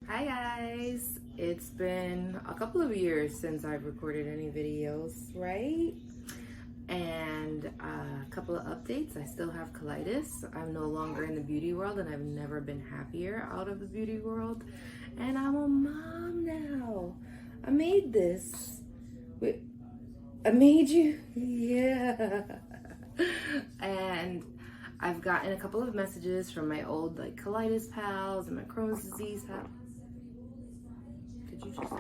Hi guys, it's been a couple of years since I've recorded any videos, right? And a couple of updates. I still have colitis. I'm no longer in the beauty world and I've never been happier out of the beauty world. And I'm a mom now. I made this. Wait, I made you? Yeah. And I've gotten a couple of messages from my old colitis pals and my Crohn's disease pals. Did you just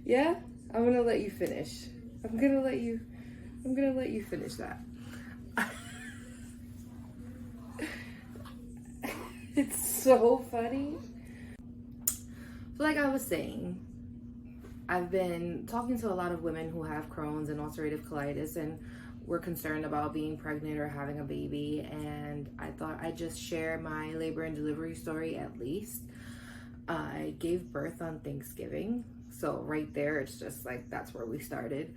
Yeah, I'm gonna let you finish. I'm gonna let you finish that. It's so funny. So like I was saying, I've been talking to a lot of women who have Crohn's and ulcerative colitis and were concerned about being pregnant or having a baby, and I thought I'd just share my labor and delivery story at least. I gave birth on Thanksgiving, so right there it's just like that's where we started.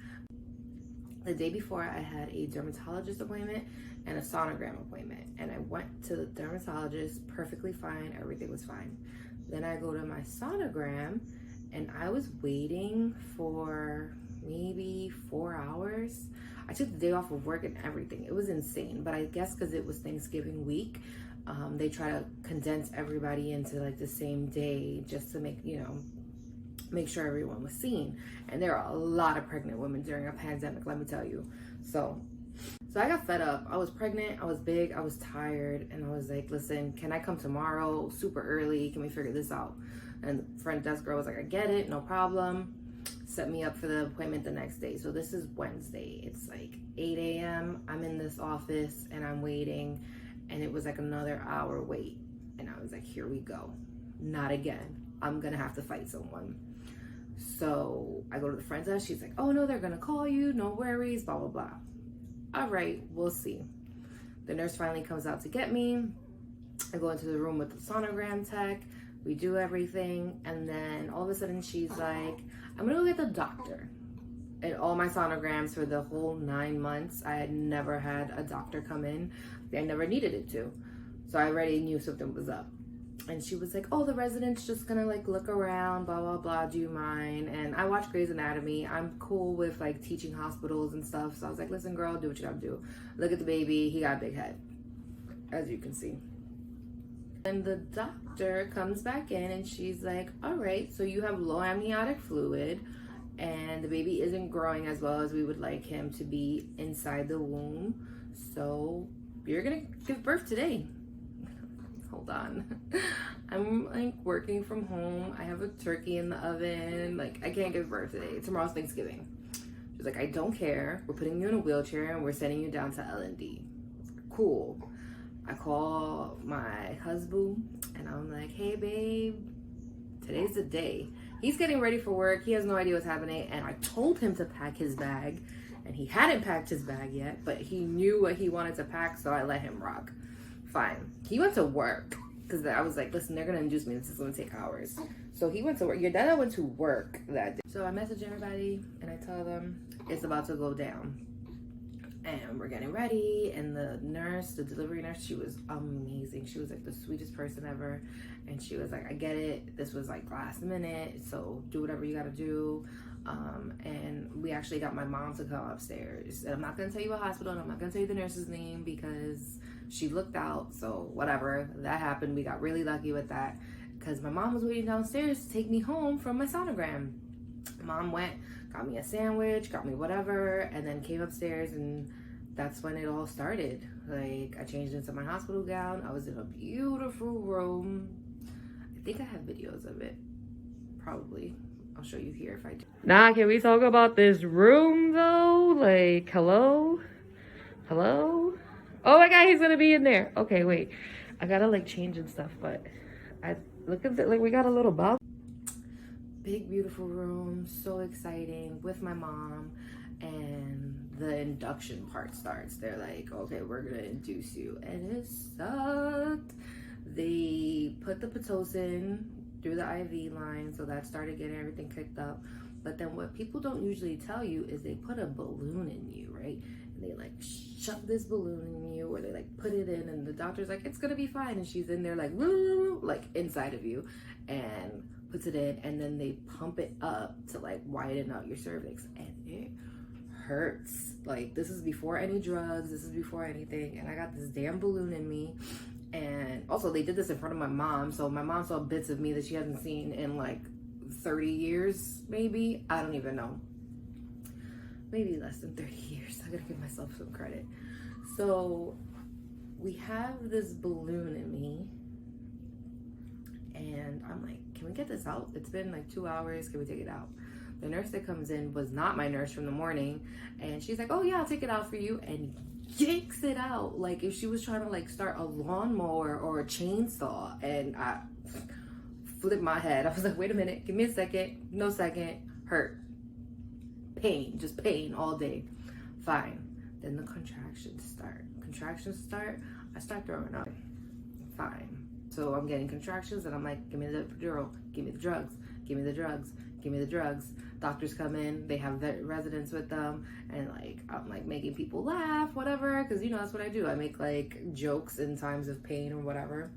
The day before I had a dermatologist appointment and a sonogram appointment, and I went to the dermatologist perfectly fine, everything was fine. Then I go to my sonogram and I was waiting for maybe 4 hours. I took the day off of work and everything. It was insane, but I guess because it was Thanksgiving week, they try to condense everybody into like the same day just to make sure everyone was seen. And there are a lot of pregnant women during a pandemic, let me tell you. So I got fed up. I was pregnant, I was big, I was tired, and I was like, listen, can I come tomorrow super early? Can we figure this out? And the front desk girl was like, I get it, no problem. Set me up for the appointment the next day. So this is Wednesday. It's like 8 a.m. I'm in this office and I'm waiting, and it was like another hour wait. And I was like, here we go. Not again. I'm gonna have to fight someone. So I go to the front desk. She's like, oh no, they're gonna call you. No worries, blah, blah, blah. All right, we'll see. The nurse finally comes out to get me. I go into the room with the sonogram tech. We do everything. And then all of a sudden she's like, I'm gonna go get the doctor. And all my sonograms for the whole 9 months, I had never had a doctor come in. I never needed it to. So I already knew something was up. And she was like, oh, the resident's just gonna look around, blah, blah, blah, do you mind? And I watch Grey's Anatomy. I'm cool with teaching hospitals and stuff. So I was like, listen, girl, do what you gotta do. Look at the baby, he got a big head, as you can see. And the doctor comes back in and she's like, all right, so you have low amniotic fluid and the baby isn't growing as well as we would like him to be inside the womb. So you're gonna give birth today. Hold on. I'm working from home. I have a turkey in the oven. I can't give birth today. Tomorrow's Thanksgiving. She's like, I don't care. We're putting you in a wheelchair and we're sending you down to L&D. Cool. I call my husband and I'm like, hey babe, today's the day. He's getting ready for work. He has no idea what's happening. And I told him to pack his bag and he hadn't packed his bag yet, but he knew what he wanted to pack. So I let him rock. Fine. He went to work because I was like, listen, they're going to induce me. This is going to take hours. So he went to work. Your dad went to work that day. So I message everybody and I tell them it's about to go down. And we're getting ready. And the nurse, the delivery nurse, she was amazing. She was like the sweetest person ever. And she was like, I get it. This was last minute. So do whatever you got to do. And we actually got my mom to come upstairs. And I'm not going to tell you what hospital. And I'm not going to tell you the nurse's name because she looked out. So whatever, that happened. We got really lucky with that because my mom was waiting downstairs to take me home from my sonogram. Mom went, got me a sandwich, got me whatever, and then came upstairs, and that's when it all started. I changed into my hospital gown. I was in a beautiful room. I think I have videos of it. Probably. I'll show you here if I do. Nah, can we talk about this room though? Hello? Hello? Oh my god, he's gonna be in there. Okay, wait. I gotta change and stuff, but I look at it, we got a little balcony. Big beautiful room, so exciting, with my mom, and the induction part starts. They're like, okay, we're gonna induce you, and it sucked. They put the Pitocin through the IV line, so that started getting everything kicked up. But then what people don't usually tell you is they put a balloon in you, right? And they like shove this balloon in you, or they like put it in, and the doctor's like, it's gonna be fine. And she's in there like, woo, like inside of you, and puts it in, and then they pump it up to like widen out your cervix, and it hurts. Like, this is before any drugs, this is before anything, and I got this damn balloon in me. And also they did this in front of my mom, so my mom saw bits of me that she hasn't seen in like 30 years, maybe. I don't even know, maybe less than 30 years. I gotta give myself some credit. So we have this balloon in me, and I'm like, can we get this out? It's been like 2 hours, can we take it out? The nurse that comes in was not my nurse from the morning, and she's like, oh yeah, I'll take it out for you, and yanks it out like if she was trying to like start a lawnmower or a chainsaw. And I flipped my head. I was like, wait a minute, give me a second. No second. Hurt, pain, just pain all day. Fine. Then the contractions start. I start throwing up. Fine. So I'm getting contractions, and I'm like, give me the epidural, give me the drugs, give me the drugs, give me the drugs. Doctors come in, they have residents with them, and like, I'm like making people laugh, whatever, because you know that's what I do. I make like jokes in times of pain or whatever.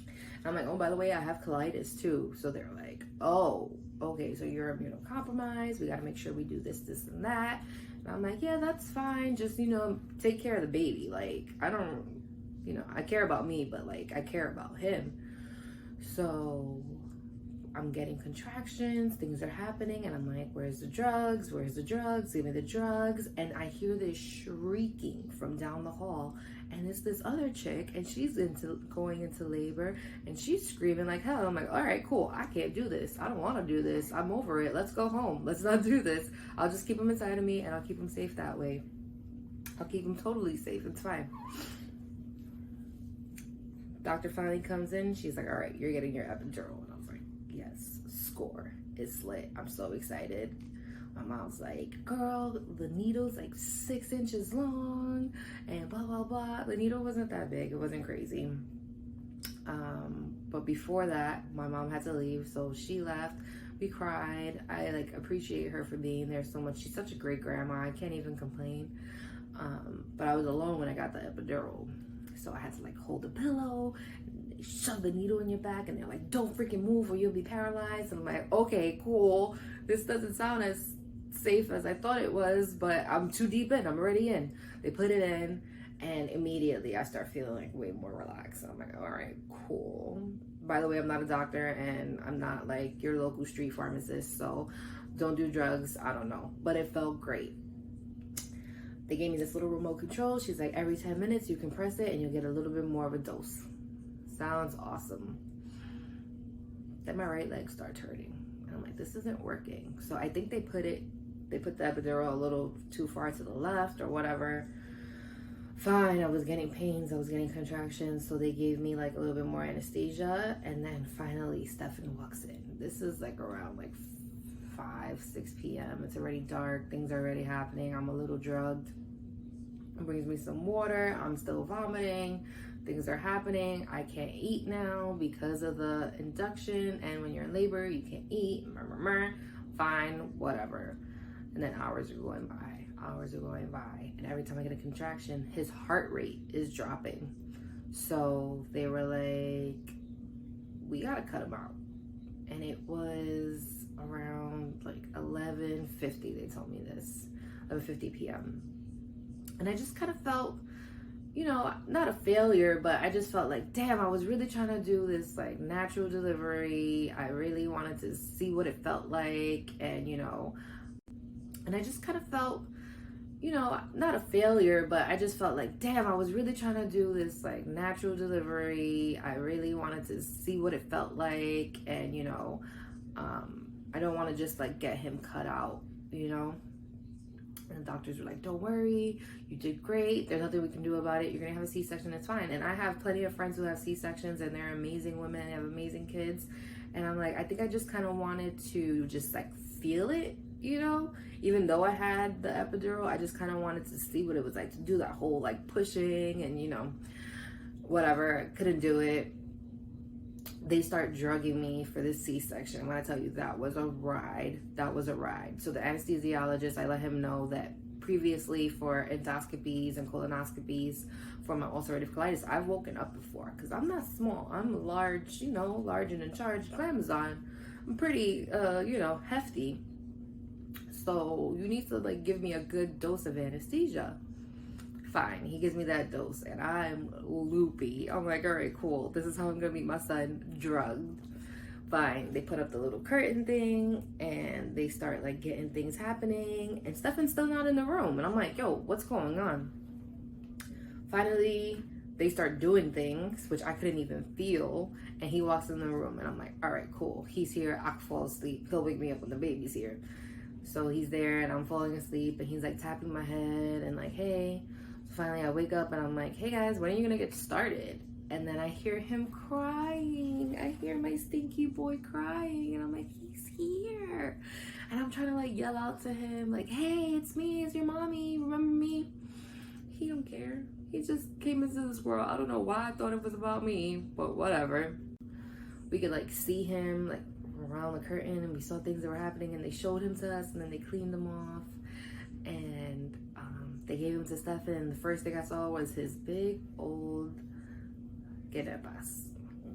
And I'm like, oh, by the way, I have colitis too. So they're like, oh, okay, so you're immunocompromised, we got to make sure we do this, and that. And I'm like, yeah, that's fine, just, you know, take care of the baby. Like, I don't, you know, I care about me, but like I care about him. So I'm getting contractions, things are happening, and I'm like, where's the drugs? Where's the drugs? Give me the drugs. And I hear this shrieking from down the hall, and it's this other chick, and she's going into labor, and she's screaming like hell. I'm like, all right, cool, I can't do this. I don't want to do this. I'm over it. Let's go home. Let's not do this. I'll just keep them inside of me, and I'll keep them safe that way. I'll keep them totally safe. It's fine. Doctor finally comes in. She's like, all right, you're getting your epidural. And I was like, yes, score. It's lit. I'm so excited. My mom's like, girl, the needle's like 6 inches long and blah, blah, blah. The needle wasn't that big. It wasn't crazy. But before that, my mom had to leave. So she left. We cried. I like appreciate her for being there so much. She's such a great grandma. I can't even complain. But I was alone when I got the epidural. So I had to like hold the pillow, shove the needle in your back, and they're like, don't freaking move or you'll be paralyzed. And I'm like, okay, cool. This doesn't sound as safe as I thought it was, but I'm too deep in. I'm already in. They put it in, and immediately I start feeling like way more relaxed. So I'm like, all right, cool. By the way, I'm not a doctor, and I'm not like your local street pharmacist, so don't do drugs. I don't know, but it felt great. They gave me this little remote control. She's like, every 10 minutes you can press it and you'll get a little bit more of a dose. Sounds awesome. Then my right leg starts hurting. And I'm like, this isn't working. So I think they put the epidural a little too far to the left or whatever. Fine, I was getting pains, I was getting contractions. So they gave me like a little bit more anesthesia. And then finally Stephanie walks in. This is like around like 6 p.m. It's already dark. Things are already happening. I'm a little drugged. It brings me some water. I'm still vomiting. Things are happening. I can't eat now because of the induction. And when you're in labor, you can't eat. Fine, whatever. And then hours are going by. And every time I get a contraction, his heart rate is dropping. So they were like, we gotta cut him out. And it was around like 11:50, they told me this, 11:50 p.m. And I just kind of felt, you know, not a failure, but I just felt like, damn, I was really trying to do this like natural delivery. I really wanted to see what it felt like, and you know, and I just kind of felt, you know, not a failure, but I just felt like, damn, I was really trying to do this like natural delivery. I really wanted to see what it felt like, and you know, I don't want to just like get him cut out, you know. And the doctors were like, don't worry, you did great. There's nothing we can do about it. You're gonna have a C-section, it's fine. And I have plenty of friends who have C-sections, and they're amazing women, they have amazing kids. And I'm like, I think I just kind of wanted to just like feel it, you know. Even though I had the epidural, I just kind of wanted to see what it was like to do that whole like pushing and, you know, whatever. Couldn't do it. They start drugging me for the C-section. When I tell you that was a ride, that was a ride. So the anesthesiologist, I let him know that previously for endoscopies and colonoscopies for my ulcerative colitis, I've woken up before because I'm not small. I'm large, you know, large and in charge. Amazon. I'm pretty, hefty. So you need to like give me a good dose of anesthesia. Fine, he gives me that dose and I'm loopy. I'm like, all right, cool. This is how I'm gonna meet my son drugged. Fine, they put up the little curtain thing and they start like getting things happening and Stefan's still not in the room. And I'm like, yo, what's going on? Finally, they start doing things, which I couldn't even feel. And he walks in the room and I'm like, all right, cool. He's here, I can fall asleep. He'll wake me up when the baby's here. So he's there and I'm falling asleep and he's like tapping my head and like, hey. So finally I wake up and I'm like, hey guys, when are you gonna get started? And then I hear him crying. I hear my stinky boy crying and I'm like, he's here. And I'm trying to like yell out to him like, hey, it's me, it's your mommy, remember me? He don't care. He just came into this world. I don't know why I thought it was about me, but whatever. We could like see him like around the curtain and we saw things that were happening and they showed him to us and then they cleaned him off and they gave him to Stefan and the first thing I saw was his big old guenepas.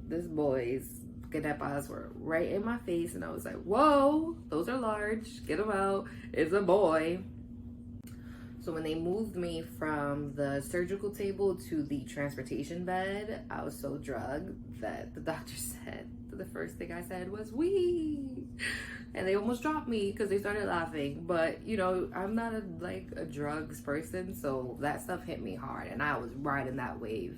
This boy's guenepas were right in my face and I was like, whoa, those are large, get them out, it's a boy. So when they moved me from the surgical table to the transportation bed, I was so drugged that the doctor said, the first thing I said was, wee! And they almost dropped me because they started laughing. But, you know, I'm not a drugs person, so that stuff hit me hard and I was riding that wave.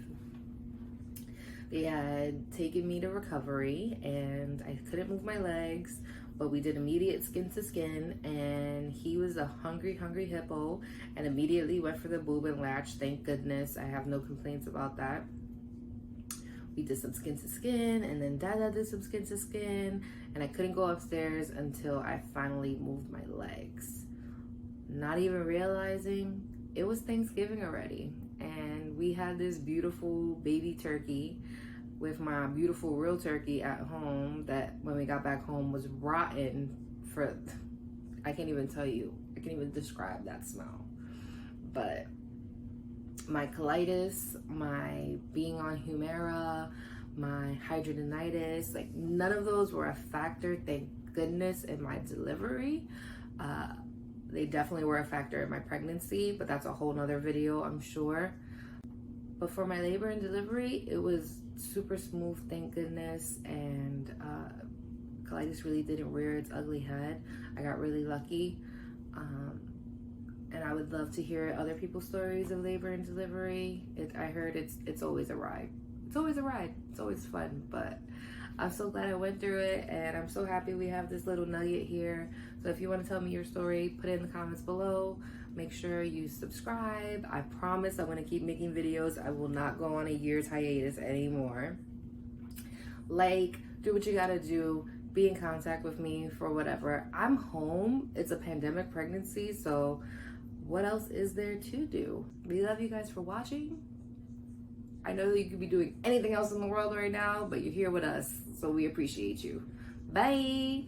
They had taken me to recovery and I couldn't move my legs, but we did immediate skin to skin and he was a hungry hippo and immediately went for the boob and latch. Thank goodness. I have no complaints about that. We did some skin to skin and then Dada did some skin to skin and I couldn't go upstairs until I finally moved my legs. Not even realizing it was Thanksgiving already and we had this beautiful baby turkey with my beautiful real turkey at home that when we got back home was rotten for, I can't even tell you, I can't even describe that smell. But my colitis, my being on humira, my hidradenitis, like none of those were a factor, thank goodness, in my delivery. They definitely were a factor in my pregnancy, but that's a whole nother video, I'm sure. But for my labor and delivery, it was super smooth, thank goodness, and colitis really didn't rear its ugly head. I got really lucky. And I would love to hear other people's stories of labor and delivery. I heard it's always a ride. It's always a ride. It's always fun. But I'm so glad I went through it, and I'm so happy we have this little nugget here. So if you want to tell me your story, put it in the comments below. Make sure you subscribe. I promise I'm going to keep making videos. I will not go on a year's hiatus anymore. Like, do what you got to do. Be in contact with me for whatever. I'm home. It's a pandemic pregnancy, so what else is there to do? We love you guys for watching. I know that you could be doing anything else in the world right now, but you're here with us, so we appreciate you. Bye.